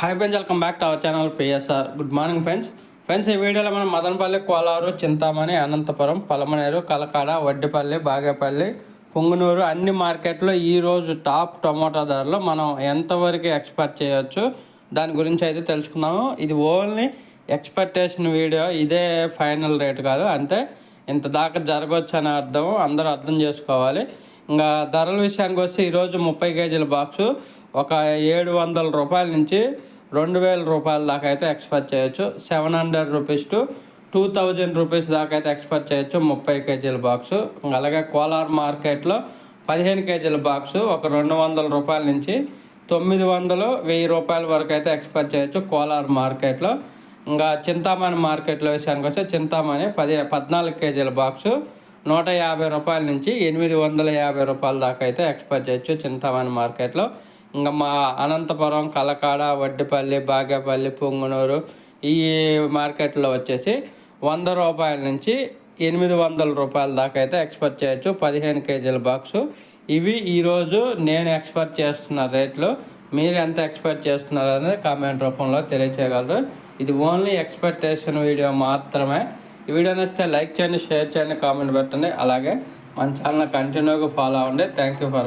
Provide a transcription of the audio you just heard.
Hi friends, welcome back to our channel PSR. Good morning friends. ఈ వీడియోలో మనం మదనపల్లి, కోలారు, చింతామణి, అనంతపురం, పలమనేరు, కలకాడ, వడ్డిపల్లి, బాగేపల్లి, పుంగనూరు అన్ని మార్కెట్లో ఈరోజు టాప్ టొమాటో ధరలు మనం ఎంతవరకు ఎక్స్పెక్ట్ చేయొచ్చు దాని గురించి అయితే తెలుసుకుందాము. ఇది ఓన్లీ ఎక్స్పెక్టేషన్ వీడియో, ఇదే ఫైనల్ రేట్ కాదు. అంటే ఇంత దాకా జరగవచ్చు అని అందరూ అర్థం చేసుకోవాలి. ఇంకా ధరల విషయానికి వస్తే ఈరోజు 30 కేజీల బాక్సు ఒక 700 రూపాయల నుంచి 2000 రూపాయల దాకా అయితే ఎక్స్పెక్ట్ చేయొచ్చు. 700 రూపీస్ టు 2000 రూపీస్ దాకా అయితే ఎక్స్పెక్ట్ చేయొచ్చు 30 కేజీల బాక్సు. అలాగే కోలార్ మార్కెట్లో 15 కేజీల బాక్సు ఒక 200 రూపాయల నుంచి 900-1000 రూపాయల వరకు అయితే ఎక్స్పెక్ట్ చేయొచ్చు కోలార్ మార్కెట్లో. ఇంకా చింతామణి మార్కెట్లో విషయానికి వస్తే చింతామణి 14 కేజీల బాక్సు 150 రూపాయల నుంచి 850 రూపాయల దాకా అయితే ఎక్స్పెక్ట్ చేయొచ్చు చింతామణి మార్కెట్లో. ఇంకా మా అనంతపురం, కలకాడ, వడ్డిపల్లి, బాగేపల్లి, పుంగనూరు ఈ మార్కెట్లో వచ్చేసి 100 రూపాయల నుంచి 800 రూపాయల దాకా అయితే ఎక్స్పెక్ట్ చేయొచ్చు 15 కేజీల బాక్సు. ఇవి ఈరోజు నేను ఎక్స్పెక్ట్ చేస్తున్న రేట్లు. మీరు ఎంత ఎక్స్పెక్ట్ చేస్తున్నారు అనేది కామెంట్ రూపంలో తెలియచేయగలరు. ఇది ఓన్లీ ఎక్స్పెక్టేషన్ వీడియో మాత్రమే. ఈ వీడియో నచ్చితే లైక్ చేయండి, షేర్ చేయండి, కామెంట్ పెట్టండి. అలాగే మన ఛానల్ కంటిన్యూగా ఫాలో అవ్వండి. Thank you for